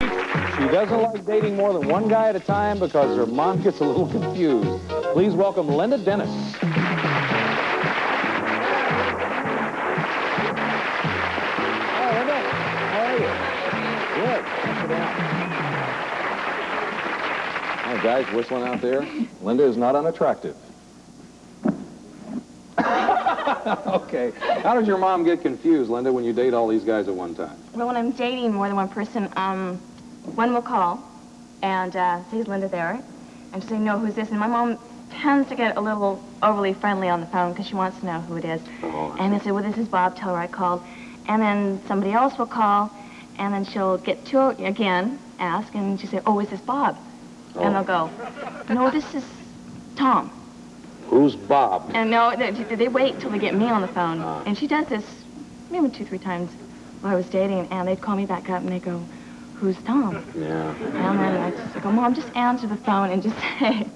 She doesn't like dating more than one guy at a time because her mom gets a little confused. Please welcome Linda Dennis. Hi, Linda. How are you? Good. Sit down. Hi, guys, whistling out there. Linda is not unattractive. Okay. How does your mom get confused, Linda, when you date all these guys at one time? Well, when I'm dating more than one person, one will call and say, is Linda there? And she'll say, no, who's this? And my mom tends to get a little overly friendly on the phone because she wants to know who it is. Oh, and they'll say, well, this is Bob, tell her I called. And then somebody else will call, and then she'll get to her again, ask, and she'll say, oh, is this Bob? Oh. And they'll go, no, this is Tom. Who's Bob? And no, they wait till they get me on the phone. And she does this maybe 2, 3 times while I was dating, and they'd call me back up and they go, who's Tom? Yeah. And then I just go, Mom, just answer the phone and just say.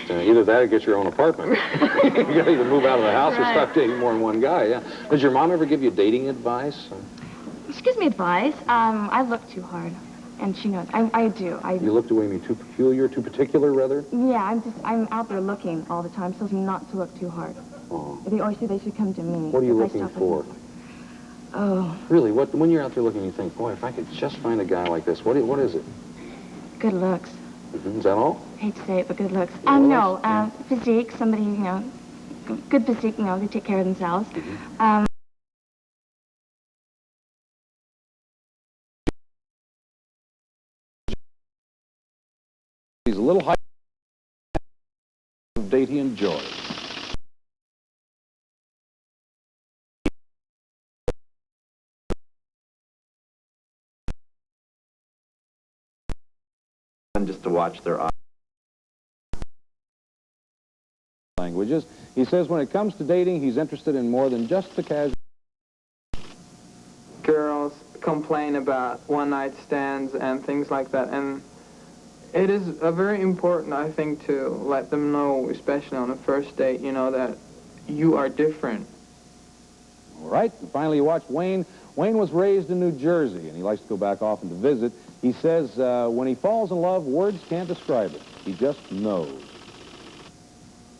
Either that or get your own apartment. You gotta either move out of the house or stop dating more than one guy, yeah. Does your mom ever give you dating advice? She gives me advice. I look too hard. And she knows. I do. You look the way you mean, too peculiar, too particular, rather? Yeah, I'm out there looking all the time, so as not to look too hard. Oh. They always say they should come to me. What are you looking for? Oh. Really, when you're out there looking, you think, boy, if I could just find a guy like this, what is it? Good looks. Mm-hmm. Is that all? I hate to say it, but good looks. Well, no, physique, somebody, good physique, they take care of themselves. Mm-hmm. He's a little high date he enjoys. And just to watch their eyes. Languages. He says when it comes to dating, he's interested in more than just the casual. Girls complain about one-night stands and things like that, and it is very important, I think, to let them know, especially on a first date, that you are different. All right, and finally you watch Wayne. Wayne was raised in New Jersey, and he likes to go back often to visit. He says when he falls in love, words can't describe it. He just knows.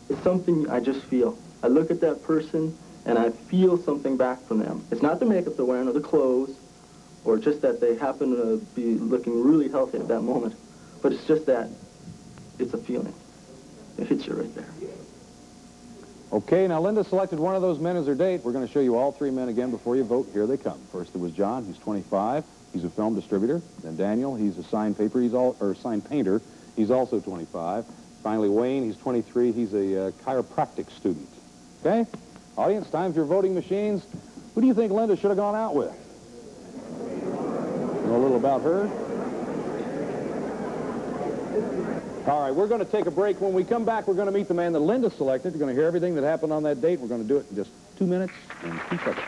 It's something I just feel. I look at that person, and I feel something back from them. It's not the makeup they're wearing or the clothes, or just that they happen to be looking really healthy at that moment. But it's just that it's a feeling. It hits you right there. Okay, now Linda selected one of those men as her date. We're going to show you all 3 men again before you vote. Here they come. First there was John. He's 25. He's a film distributor. Then Daniel. He's a sign painter. He's also 25. Finally Wayne. He's 23. He's a chiropractic student. Okay? Audience, time for your voting machines. Who do you think Linda should have gone out with? Know a little about her? All right, we're going to take a break. When we come back, we're going to meet the man that Linda selected. You're going to hear everything that happened on that date. We're going to do it in just 2 minutes and 2 seconds.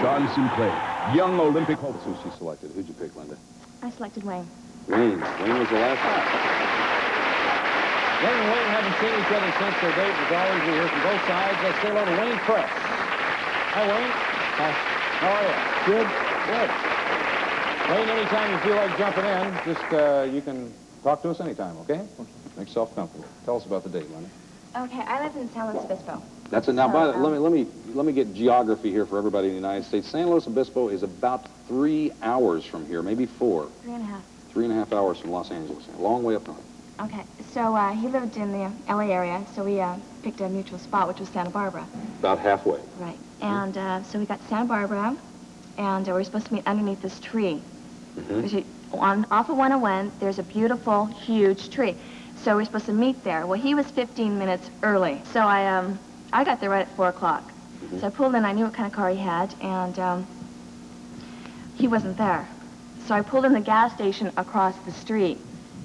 John Sinclair, young Olympic hope. That's who she selected. Who'd you pick, Linda? I selected Wayne. Wayne. Wayne was the last one. Wayne and Wayne haven't seen each other since their date. As always, we hear from both sides. Let's say hello to Wayne Press. Hi, Wayne. Hi. How are you? Good. Good. Wayne, anytime you feel like jumping in, just you can talk to us anytime, okay? Make yourself comfortable. Tell us about the date, Linda. Okay, I live in San Luis Obispo. That's it. Now, let me get geography here for everybody in the United States. San Luis Obispo is about 3 hours from here, maybe 4. 3.5. 3.5 hours from Los Angeles. A long way up north. Okay, so he lived in the LA area, so we picked a mutual spot, which was Santa Barbara. About halfway. Right, and so we got to Santa Barbara, and we were supposed to meet underneath this tree. Mm-hmm. Off of 101, there's a beautiful, huge tree. So we're supposed to meet there. Well, he was 15 minutes early, so I got there right at 4 o'clock. Mm-hmm. So I pulled in, I knew what kind of car he had, and he wasn't there. So I pulled in the gas station across the street.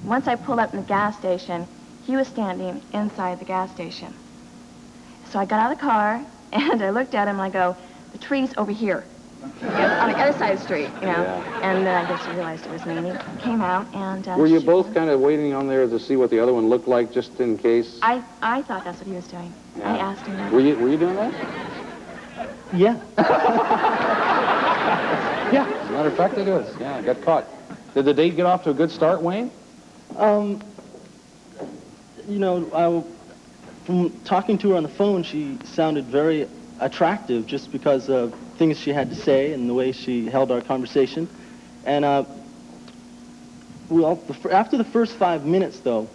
Once I pulled up in the gas station, he was standing inside the gas station. So I got out of the car, and I looked at him, and I go, the tree's over here. on the other side of the street, you know. Yeah. And then I guess he realized it was me. And he came out and... Were you she- both kind of waiting on there to see what the other one looked like, just in case? I thought that's what he was doing. Yeah. I asked him that. Were you doing that? Yeah. Yeah. As a matter of fact, it is. Yeah, I got caught. Did the date get off to a good start, Wayne? You know, from talking to her on the phone, she sounded very attractive just because of things she had to say and the way she held our conversation. And, well, after the first 5 minutes, though,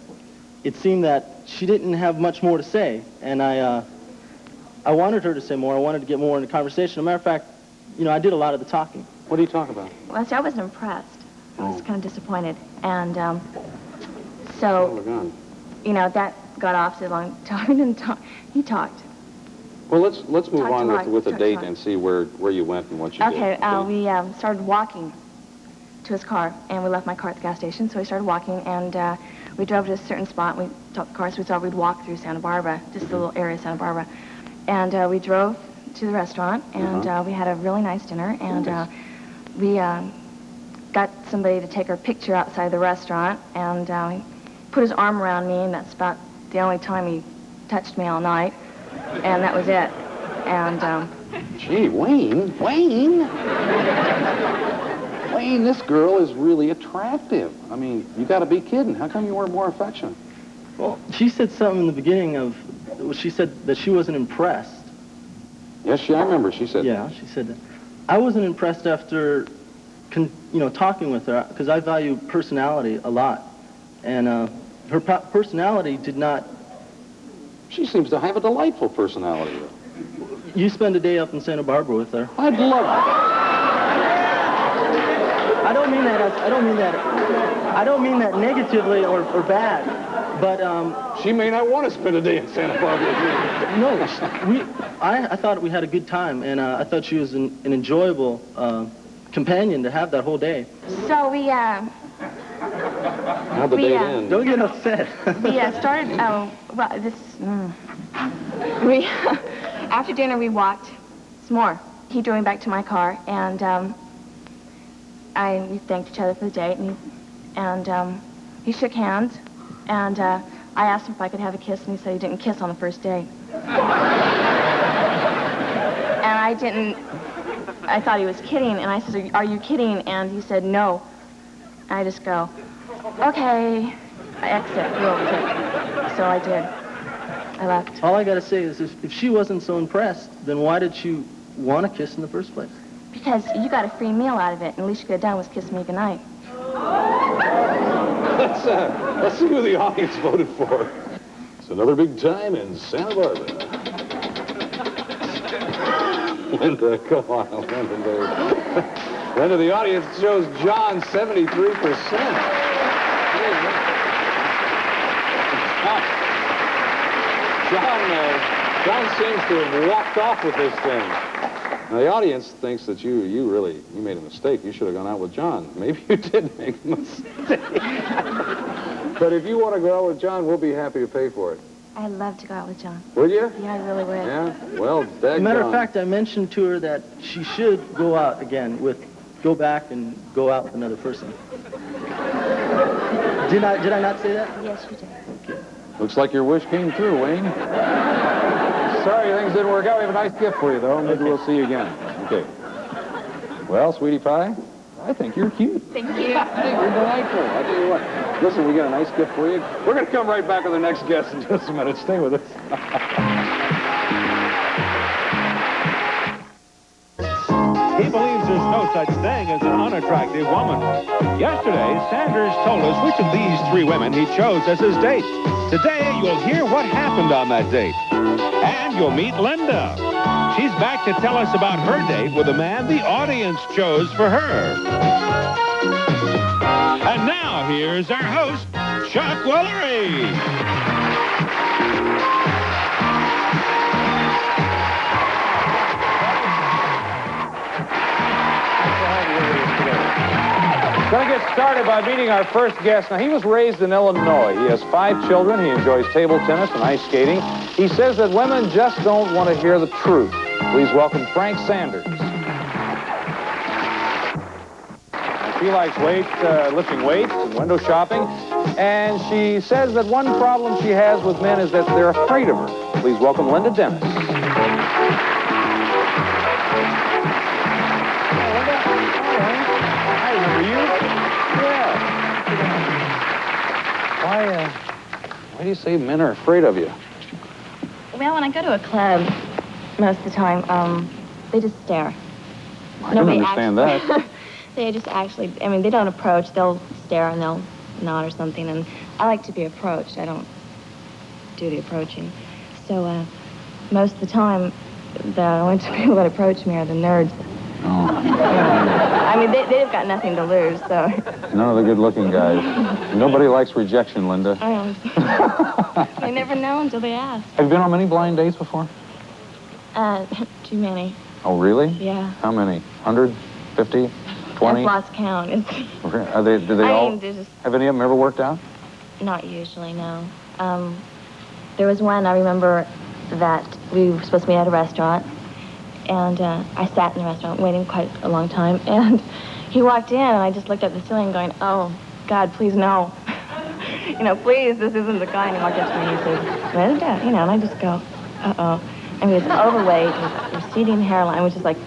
it seemed that she didn't have much more to say. And I wanted her to say more. I wanted to get more in the conversation. As a matter of fact, you know, I did a lot of the talking. What do you talk about? Well, see, I wasn't impressed. I was kind of disappointed. And Oh, so, my God. you know, that got off so long. Talking and talking. He talked. Well, let's move Talk on to with the Mike. date Talk to and see where you went and what you Okay, did. we started walking to his car, and we left my car at the gas station, so we started walking, and we drove to a certain spot. We took the car, so we thought we'd walk through Santa Barbara, just the little area of Santa Barbara. And we drove to the restaurant, and we had a really nice dinner, and we got somebody to take our picture outside the restaurant, and he put his arm around me, and that's about the only time he touched me all night, and that was it. And Gee, Wayne, this girl is really attractive. I mean, you got to be kidding. How come you weren't more affectionate? Well, she said something in the beginning of, she said that she wasn't impressed. Yes, I remember she said Yeah, she said that. I wasn't impressed after, talking with her, because I value personality a lot. And her personality did not... She seems to have a delightful personality. You spend a day up in Santa Barbara with her. I'd love it. I don't mean that negatively or bad, but She may not want to spend a day in Santa Barbara with you. no, I thought we had a good time, and I thought she was an enjoyable companion to have that whole day. so we How'd the We, date uh, end? Don't get upset. we started, we, after dinner we walked some more. He drove me back to my car, and we thanked each other for the date, and he shook hands, and I asked him if I could have a kiss, and he said he didn't kiss on the first date. And I didn't, I thought he was kidding, and I said, are you kidding? And he said, no. And I just go, okay, I exit real quick. So I did. I left. All I gotta say is, if she wasn't so impressed, then why did you want to kiss in the first place? Because you got a free meal out of it, and the least you could have done was kiss me goodnight. Let's see who the audience voted for. It's another big time in Santa Barbara. Linda, come on, Linda, baby. Linda, the audience shows John 73%. John seems to have walked off with this thing. Now, the audience thinks that you made a mistake. You should have gone out with John. Maybe you did make a mistake. But if you want to go out with John, we'll be happy to pay for it. I'd love to go out with John. Would you? Yeah, I really would. Yeah? Well, As a matter of fact, I mentioned to her that she should go out again go back and go out with another person. Did I not say that? Yes, you did. looks like your wish came true, Wayne. Sorry things didn't work out. We have a nice gift for you, though. Maybe we'll see you again. Okay. Well, sweetie pie, I think you're cute. Thank you. I think you're delightful. I'll tell you what. Listen, we got a nice gift for you. We're going to come right back with the next guest in just a minute. Stay with us. He believes there's no such thing as an unattractive woman. Yesterday, Sanders told us which of these three women he chose as his date. Today, you'll hear what happened on that date. And you'll meet Linda. She's back to tell us about her date with a man the audience chose for her. And now, here's our host, Chuck Woolery. Going to get started by meeting our first guest. Now, he was raised in Illinois. He has 5 children. He enjoys table tennis and ice skating. He says that women just don't want to hear the truth. Please welcome Frank Sanders. She likes lifting weights and window shopping. And she says that one problem she has with men is that they're afraid of her. Please welcome Linda Dennis. I remember you. Yeah. Why do you say men are afraid of you? Well, when I go to a club, most of the time, they just stare. I don't understand that. They just actually, I mean, they don't approach. They'll stare and they'll nod or something. And I like to be approached. I don't do the approaching. So most of the time, the only people that approach me are the nerds. Oh. I mean, they've got nothing to lose, so. None of the good-looking guys. Nobody likes rejection, Linda. They never know until they ask. Have you been on many blind dates before? Too many. Oh, really? Yeah. How many? 100? 50? 20? I've lost count. Do they all? Mean, just, have any of them ever worked out? Not usually, no. There was one, I remember, that we were supposed to meet at a restaurant, and I sat in the restaurant waiting quite a long time, and he walked in, and I just looked at the ceiling going, oh, God, please, no. Please, this isn't the guy. And he walked up to me and he said, Linda, and I just go, uh-oh. And he was overweight, his receding hairline, which is like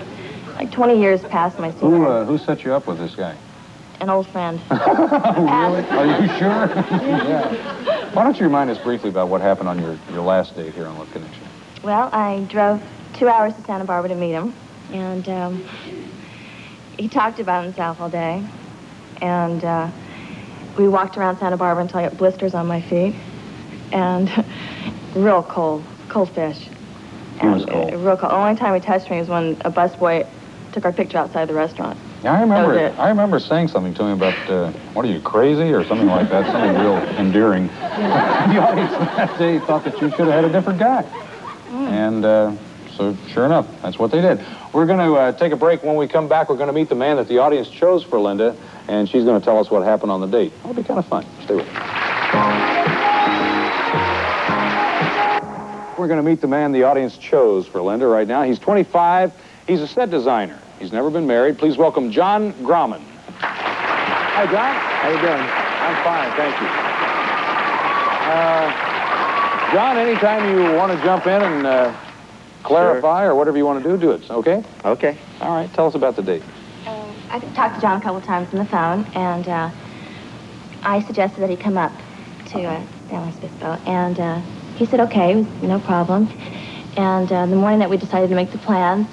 20 years past my senior. Who set you up with this guy? An old friend. Really? Are you sure? Yeah. Why don't you remind us briefly about what happened on your last date here on Love Connection? Well, I drove 2 hours to Santa Barbara to meet him, and he talked about himself all day, and we walked around Santa Barbara until I got blisters on my feet, and real cold fish. It was cold. Real cold. The only time he touched me was when a busboy took our picture outside the restaurant. Yeah, I remember saying something to him about, what are you, crazy, or something like that, something real endearing. The audience that day thought that you should have had a different guy. And so, sure enough, that's what they did. We're going to take a break. When we come back, we're going to meet the man that the audience chose for Linda, and she's going to tell us what happened on the date. That'll be kind of fun. Stay with us. We're going to meet the man the audience chose for Linda right now. He's 25. He's a set designer. He's never been married. Please welcome John Grauman. Hi, John. How you doing? I'm fine, thank you. John, anytime you want to jump in and clarify or whatever you want to do it, okay? Okay. All right, tell us about the date. I talked to John a couple times on the phone, and I suggested that he come up to San Luis Obispo, and he said, okay, it was no problem. And the morning that we decided to make the plans,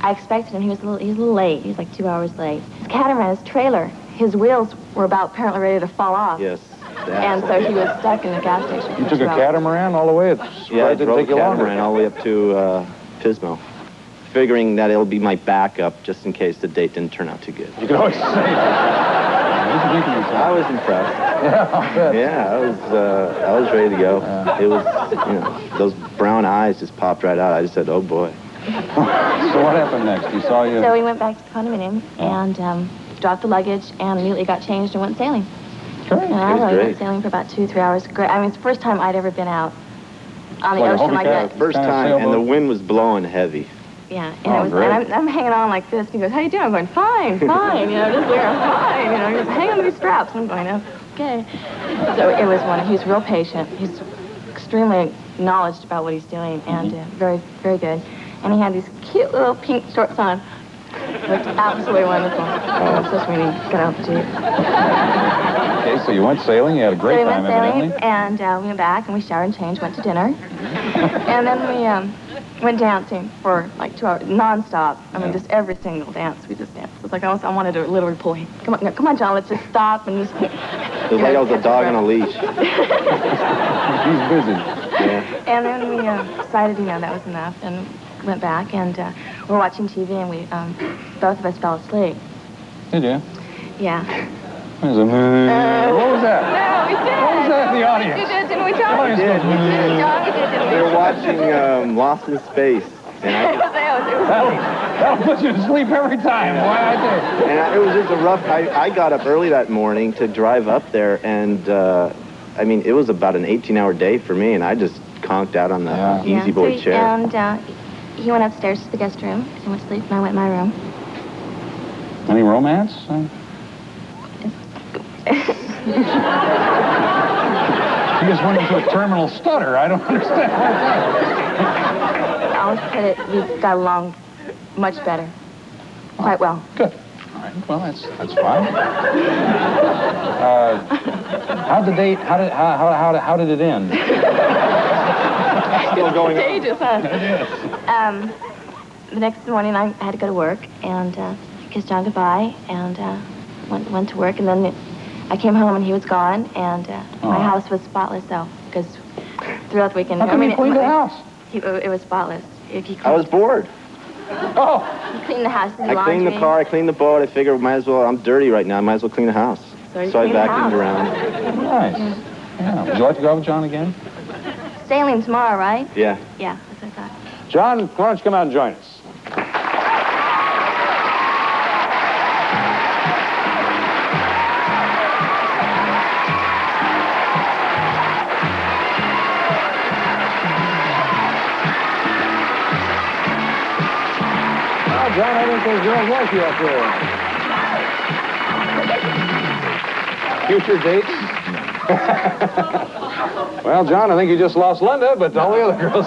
I expected him. He was a little late. He was like 2 hours late. His catamaran, his trailer, his wheels were about apparently ready to fall off. Yes. And so he was stuck in the gas station. You took a catamaran all the way? Yeah, I drove a catamaran all the way up to Pismo, figuring that it'll be my backup just in case the date didn't turn out too good. You can always say that. I was impressed. Yeah, I'll bet. Yeah, I was ready to go. It was, those brown eyes just popped right out. I just said, oh boy. So what happened next? He saw you? So we went back to the condominium and dropped the luggage and immediately got changed and went sailing. Great. And I went sailing for about 2-3 hours. Great. I mean, it's the first time I'd ever been out on the ocean like that. First time, and the wind was blowing heavy. Yeah, and, and I'm hanging on like this. And he goes, how you doing? I'm going, fine, fine. Just there, fine. Just hang on to these straps. I'm going, okay. So it was he's real patient. He's extremely knowledgeable about what he's doing and very, very good. And he had these cute little pink shorts on. Looked absolutely wonderful. So sweet. Got out the Jeep. Okay, so you went sailing. You had a great time, evidently. We went sailing, and we went back, and we showered and changed, went to dinner. And then we went dancing for like 2 hours, nonstop. I mean, just every single dance, we just danced. It was like I wanted to literally pull him. Come on, John, let's just stop and just... It was like I was a dog on a leash. He's busy. Yeah. And then we decided, that was enough, and went back, and we were watching TV, and we both of us fell asleep. Did you? Yeah. What was that? No, we did. What was that in the audience? We did, didn't we, John? We did. John, we did, didn't we? We were watching Lost in Space. And That'll put you to sleep every time. Why I do? And it was just a rough... I got up early that morning to drive up there, and, I mean, it was about an 18-hour day for me, and I just conked out on the easy boy chair. And he went upstairs to the guest room, and went to sleep, and I went in my room. Any romance? You just went into a terminal stutter. I don't understand why that. I'll put it, we got along much better. Quite well. Good. All right. Well, that's fine. How did it end? Still going on. Stages, huh? The next morning I had to go to work and kissed John goodbye and went to work, and then I came home and he was gone, and my house was spotless though, because throughout the weekend. How come you cleaned the house? It was spotless. If you I was bored. Oh. You clean the house, I cleaned the car, I cleaned the boat. I figured might as well, I'm dirty right now, I might as well clean the house. So I vacuumed around. Nice. Yeah. Would you like to go out with John again? Sailing tomorrow, right? Yeah. Yeah, that's what I thought. John, why don't you come out and join us? John, I think those girls like you up there. Future dates? Well, John, I think you just lost Linda, but all the other girls.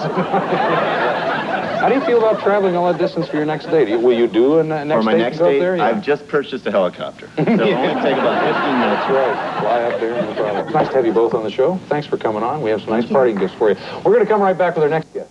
How do you feel about traveling all that distance for your next date? Will you do a next date? For my next go date, up there? Yeah. I've just purchased a helicopter. So it'll only take about 15 minutes. That's right. Fly up there, no problem. It's nice to have you both on the show. Thanks for coming on. We have some nice party gifts for you. We're going to come right back with our next guest.